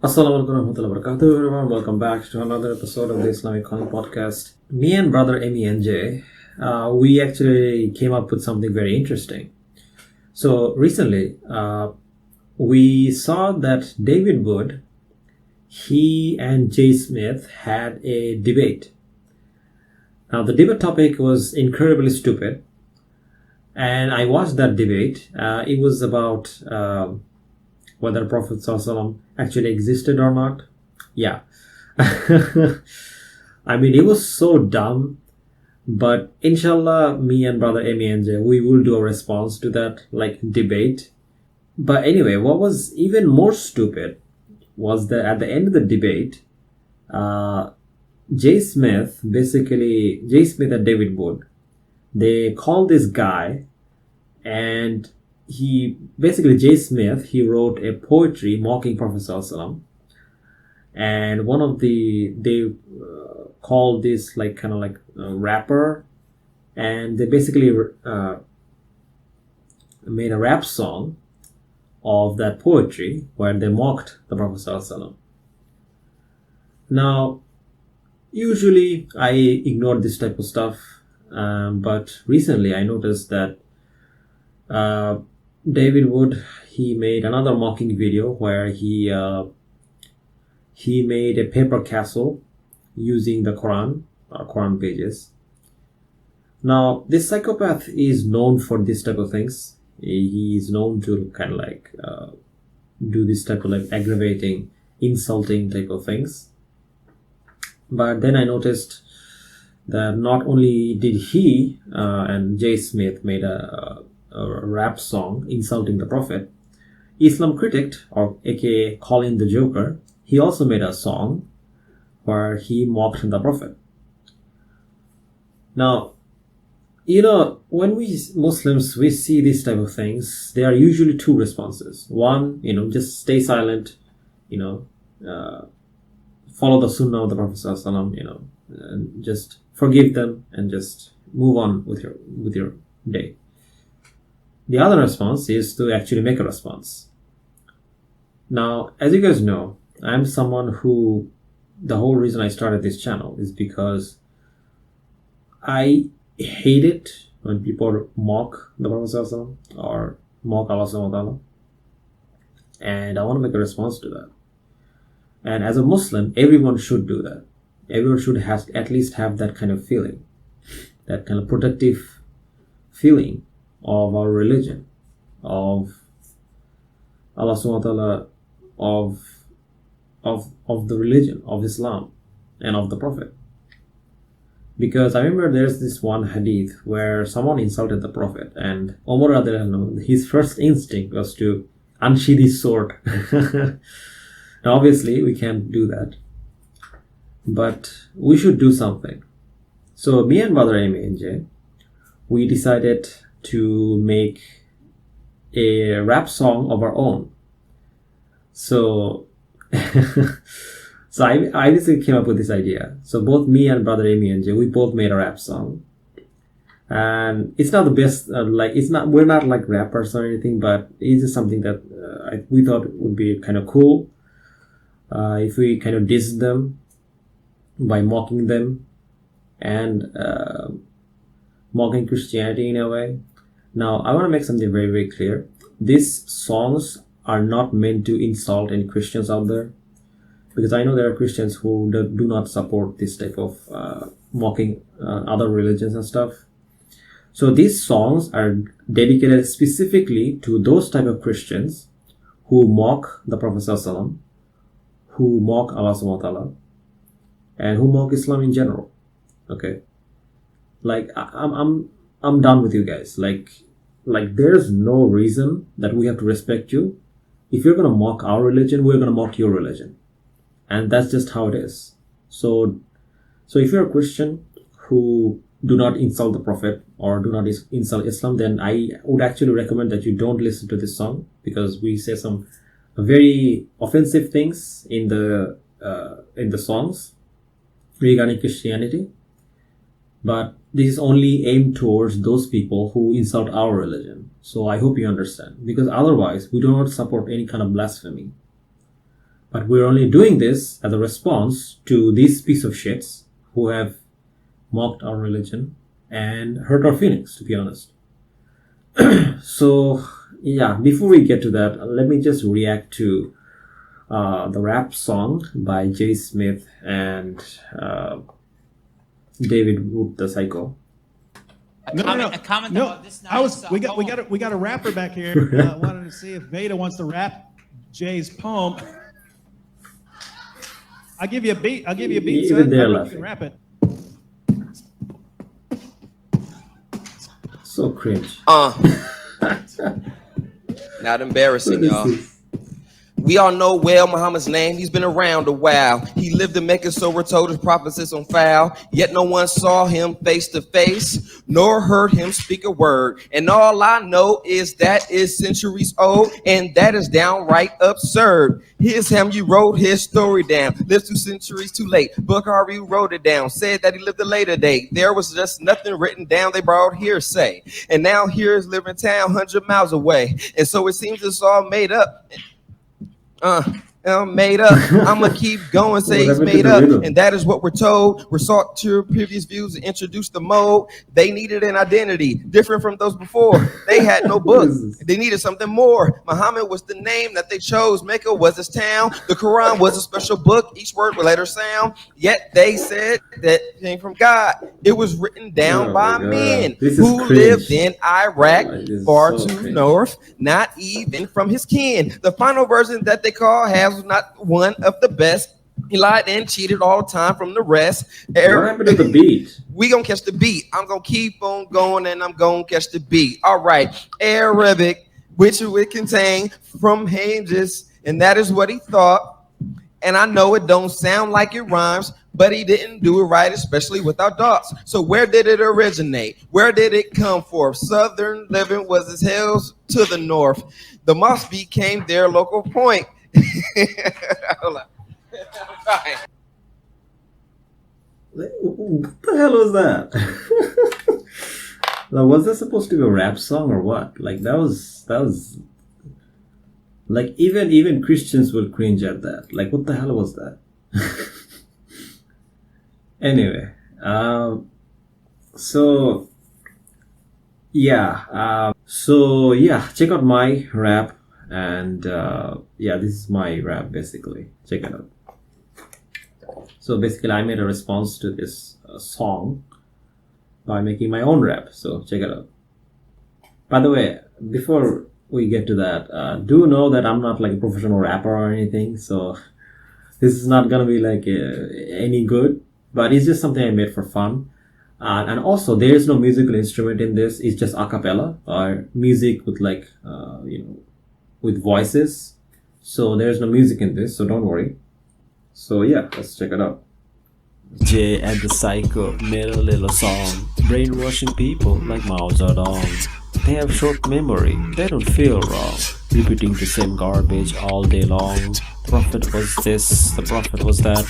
Assalamualaikum warahmatullahi wabarakatuh, everyone. Welcome back to another episode of the Islamic Calling podcast. Me and brother MENJ, we actually came up with something very interesting. So recently, we saw that David Wood, he and Jay Smith had a debate. Now, the debate topic was incredibly stupid, and I watched that debate. It was about whether Prophet ﷺ actually existed or not. Yeah. I mean, it was so dumb, but inshallah, me and brother MENJ, we will do a response to that, like, debate. But anyway, what was even more stupid was that at the end of the debate, Jay Smith and David Wood, they called this guy, and Jay Smith, he wrote a poetry mocking Prophet ﷺ, and they called this like kind of like a rapper, and they basically made a rap song of that poetry where they mocked the Prophet ﷺ. Now, usually I ignore this type of stuff, but recently I noticed that David Wood, he made another mocking video where he made a paper castle using the Quran pages. Now, this psychopath is known for this type of things. He is known to kind of like do this type of like aggravating, insulting type of things. But then I noticed that not only did he and Jay Smith made a rap song insulting the Prophet, Islam Critic, or aka Colin the Joker, he also made a song where he mocked the Prophet. Now, when we Muslims, we see these type of things, there are usually two responses. One, just stay silent, follow the sunnah of the Prophet ﷺ, and just forgive them and just move on with your day. The other response is to actually make a response. Now, as you guys know, I'm someone who, the whole reason I started this channel is because I hate it when people mock the Prophet ﷺ or mock Allah subhanahu wa ta'ala, and I want to make a response to that. And as a Muslim, everyone should do that. Everyone should at least have that kind of feeling, that kind of protective feeling of our religion, of Allah subhanahu wa ta'ala, of the religion, of Islam, and of the Prophet. Because I remember there's this one hadith where someone insulted the Prophet, and Umar radiallahu anhu, his first instinct was to unsheath his sword. Now obviously we can't do that, but we should do something. So me and brother MENJ, we decided to make a rap song of our own. So I basically came up with this idea. So both me and brother MENJ, we both made a rap song, and it's not the best. We're not like rappers or anything, but it's just something that we thought would be kind of cool if we kind of diss them by mocking them and mocking Christianity in a way. Now, I want to make something very, very clear. These songs are not meant to insult any Christians out there, because I know there are Christians who do not support this type of mocking other religions and stuff. So these songs are dedicated specifically to those type of Christians who mock the Prophet ﷺ, who mock Allah subhanahu wa ta'ala, and who mock Islam in general. Okay, like I'm done with you guys. Like there's no reason that we have to respect you. If you're gonna mock our religion, we're gonna mock your religion, and that's just how it is. So if you're a Christian who do not insult the Prophet or do not insult Islam, then I would actually recommend that you don't listen to this song, because we say some very offensive things in the songs regarding Christianity. But this is only aimed towards those people who insult our religion. So I hope you understand, because otherwise we do not support any kind of blasphemy. But we're only doing this as a response to these piece of shits who have mocked our religion and hurt our feelings, to be honest. So, yeah, before we get to that, let me just react to the rap song by Jay Smith and David Whoop the Psycho. A comment No, about this. I was. We got a rapper back here. Wanted to see if Veda wants to rap Jay's poem. I'll give you a beat. Even son. they're You laughing. can rap it. So cringe. Not embarrassing, What is y'all. this? We all know well Muhammad's name. He's been around a while. He lived in Mecca, so we're told his prophecies on file. Yet no one saw him face to face, nor heard him speak a word. And all I know is that is centuries old, and that is downright absurd. Here's him, you wrote his story down. Lived 2 centuries too late. Bukhari wrote it down. Said that he lived a later day. There was just nothing written down. They borrowed hearsay. And now here is living town 100 miles away. And so it seems it's all made up. I'm made up. I'ma keep going, say he's made up. And that is what we're told. We're sought to previous views and introduce the mode. They needed an identity different from those before. They had no book. They needed something more. Muhammad was the name that they chose. Mecca was his town. The Quran was a special book. Each word would letter sound. Yet they said that it came from God. It was written down by men who lived in Iraq, far too north, not even from his kin. The final version that they call has not one of the best. He lied and cheated all the time from the rest. What happened to the beat? We gonna catch the beat. I'm gonna keep on going and I'm gonna catch the beat. All right. Arabic, which it would contain from hinges, and that is what he thought. And I know it don't sound like it rhymes, but he didn't do it right, especially without dots. So where did it originate? Where did it come from? Southern living was as hells to the north. The mosque became their local point. Hold on. What the hell was that? Like, was that supposed to be a rap song or what? Like that was like even Christians will cringe at that. Like what the hell was that? Anyway, so yeah, check out my rap, and yeah, this is my rap basically. Check it out. So basically, I made a response to this song by making my own rap. So check it out. By the way, before we get to that, do know that I'm not like a professional rapper or anything. So this is not gonna be like any good, but it's just something I made for fun. And also, there is no musical instrument in this. It's just a cappella or music with like with voices. So there's no music in this. So don't worry. So yeah, let's check it out. Jay and the Psycho made a little song, brainwashing people like Mao Zedong. They have short memory, they don't feel wrong, repeating the same garbage all day long. The prophet was this, the prophet was that.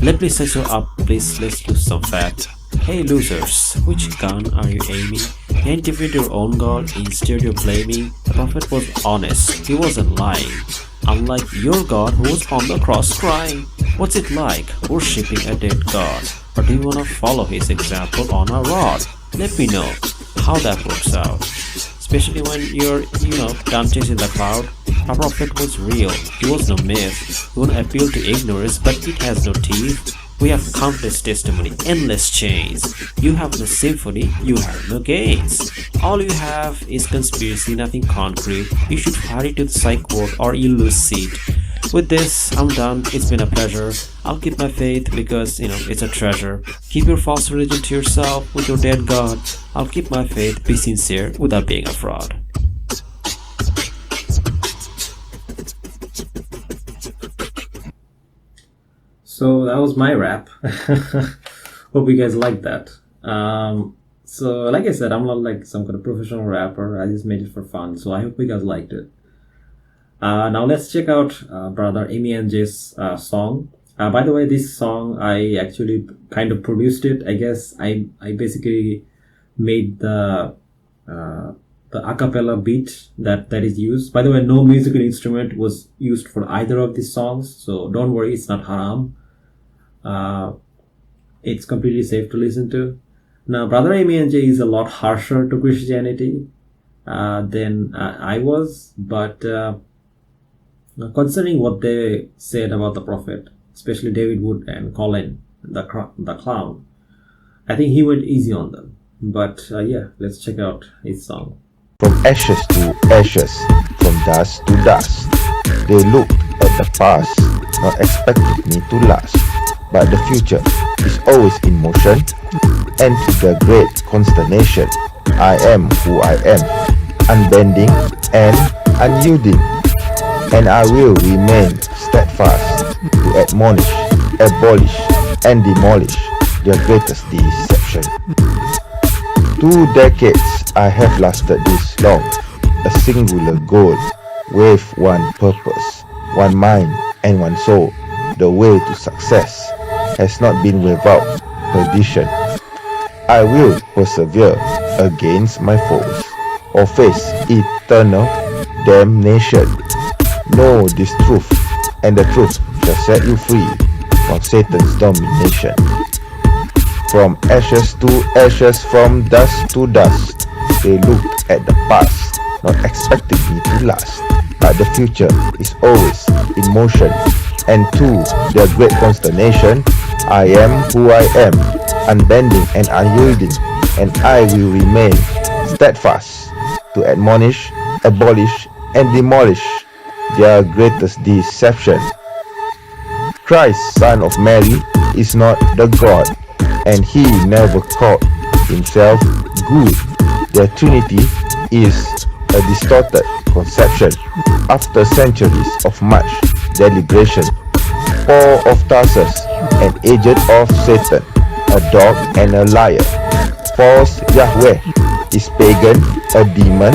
Let me set you up, please, let's lose some fat. Hey losers, which gun are you aiming? Can't defeat your own god, instead you're blaming. The prophet was honest, he wasn't lying. Unlike your God who was on the cross crying. What's it like worshipping a dead God? Or do you want to follow his example on a rod? Let me know how that works out. Especially when you're, done chasing the cloud. Our prophet was real, he was no myth. He won't appeal to ignorance, but it has no teeth. We have countless testimony, endless chains. You have no symphony, you have no gains. All you have is conspiracy, nothing concrete. You should hurry to the psych ward or you'll lose seat. With this, I'm done. It's been a pleasure. I'll keep my faith because, it's a treasure. Keep your false religion to yourself with your dead God. I'll keep my faith, be sincere without being a fraud. So that was my rap. Hope you guys liked that. So like I said, I'm not like some kind of professional rapper. I just made it for fun. So I hope you guys liked it. Now let's check out brother MENJ's song. By the way, this song I actually kind of produced it. I guess I basically made the the a cappella beat that is used. By the way, no musical instrument was used for either of these songs, so don't worry, it's not haram. It's completely safe to listen to. Now, Brother MENJ is a lot harsher to Christianity than I was, but considering what they said about the prophet, especially David Wood and Colin, the clown, I think he went easy on them. But yeah, let's check out his song. From ashes to ashes, from dust to dust, they looked at the past, not expecting me to last. But the future is always in motion, and to their great consternation, I am who I am, unbending and unyielding, and I will remain steadfast to admonish, abolish, and demolish their greatest deception. 2 decades I have lasted this long, a singular goal, with one purpose, one mind and one soul. The way to success has not been without perdition. I will persevere against my foes, or face eternal damnation. Know this truth, and the truth shall set you free from Satan's domination. From ashes to ashes, from dust to dust, they looked at the past, not expecting me to last. But the future is always in motion, and to their great consternation, I am who I am, unbending and unyielding, and I will remain steadfast to admonish, abolish, and demolish their greatest deception. Christ, son of Mary, is not the God, and he never called himself good. Their Trinity is a distorted conception. After centuries of much deliberation, Paul of Tarsus, an agent of Satan, a dog and a liar, false Yahweh is pagan, a demon,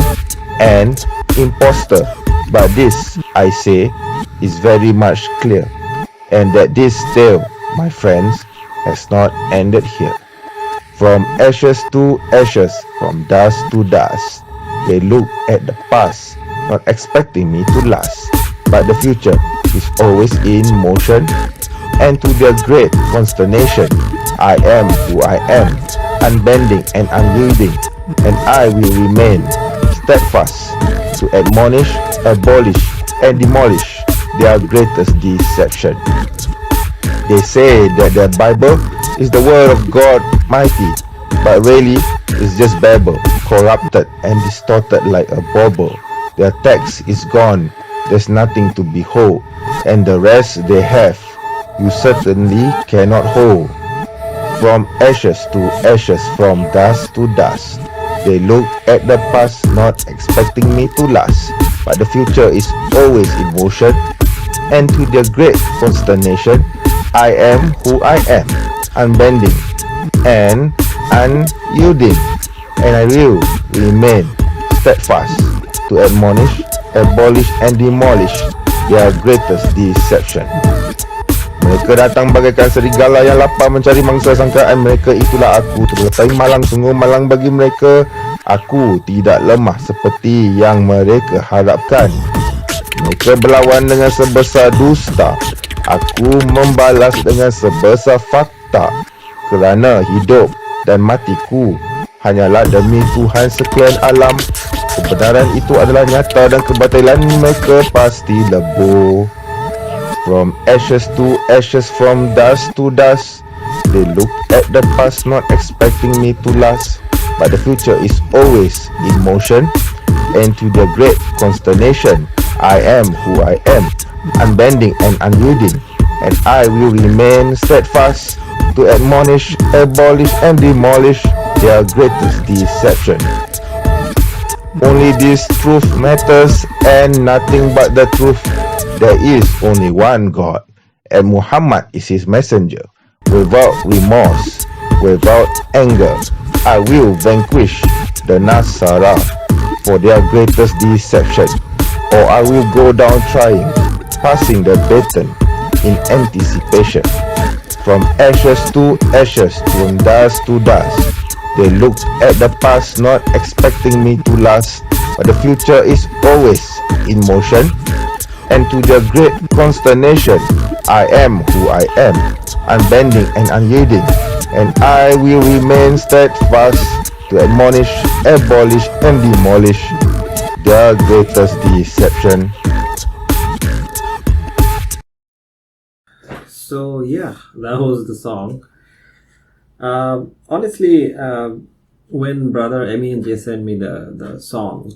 and impostor. But this, I say, is very much clear, and that this tale, my friends, has not ended here. From ashes to ashes, from dust to dust, they look at the past, not expecting me to last. But the future is always in motion, and to their great consternation, I am who I am, unbending and unyielding, and I will remain steadfast to admonish, abolish, and demolish their greatest deception. They say that the Bible is the word of God mighty, but really it's just babble, corrupted and distorted like a bauble. Their text is gone, there's nothing to behold, and the rest they have, you certainly cannot hold. From ashes to ashes, from dust to dust, they look at the past, not expecting me to last. But the future is always in motion, and to their great consternation, I am who I am, unbending and unyielding, and I will remain steadfast to admonish, abolish, and demolish their greatest deception. Mereka datang bagaikan serigala yang lapar mencari mangsa, sangkaan mereka itulah aku. Terletai malang, sungguh malang bagi mereka. Aku tidak lemah seperti yang mereka harapkan. Mereka berlawan dengan sebesar dusta, aku membalas dengan sebesar fakta. Kerana hidup dan matiku hanyalah demi Tuhan sekalian alam. Kebenaran itu adalah nyata dan kebatilan mereka pasti lebur. From ashes to ashes, from dust to dust, they look at the past, not expecting me to last. But the future is always in motion, and to their great consternation, I am who I am, unbending and unyielding, and I will remain steadfast to admonish, abolish, and demolish their greatest deception. Only this truth matters, and nothing but the truth. There is only one God, and Muhammad is his messenger. Without remorse, without anger, I will vanquish the Nasara for their greatest deception, or I will go down trying, passing the baton in anticipation. From ashes to ashes, from dust to dust, They looked at the past, not expecting me to last, but the future is always in motion. And to their great consternation, I am who I am, unbending and unyielding, and I will remain steadfast to admonish, abolish, and demolish their greatest deception. So yeah, that was the song. Honestly, when brother MENJ sent me the song,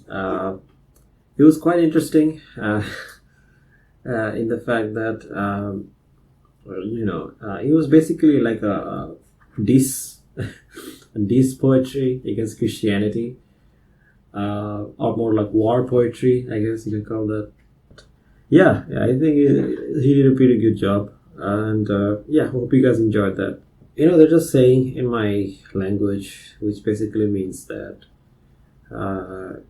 it was quite interesting in the fact that it was basically like a diss diss poetry against Christianity, or more like war poetry, I guess you can call that. Yeah, I think he did a pretty good job, and yeah, hope you guys enjoyed that. They're just saying in my language, which basically means that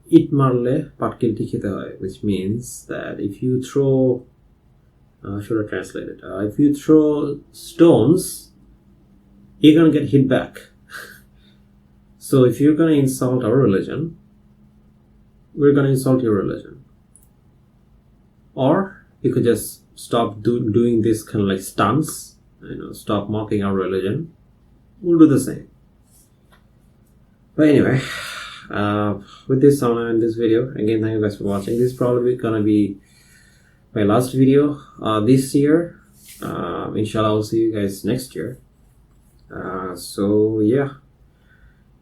it marle patkilti khete hoy, which means that if you throw, should I translate it? If you throw stones, you're gonna get hit back. So if you're gonna insult our religion, we're gonna insult your religion. Or you could just stop doing this kind of like stunts, stop mocking our religion. We'll do the same. But anyway, with this song and this video, again, thank you guys for watching. This is probably gonna be my last video this year. Inshallah, I'll see you guys next year. So yeah,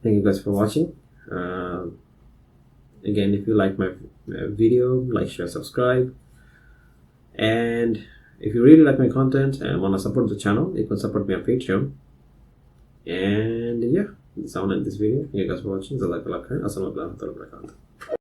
thank you guys for watching. Again, if you like my video, like, share, subscribe. And if you really like my content and want to support the channel, you can support me on Patreon. And yeah, that's all in this video. Thank you guys for watching. Assalamualaikum warahmatullahi wabarakatuh.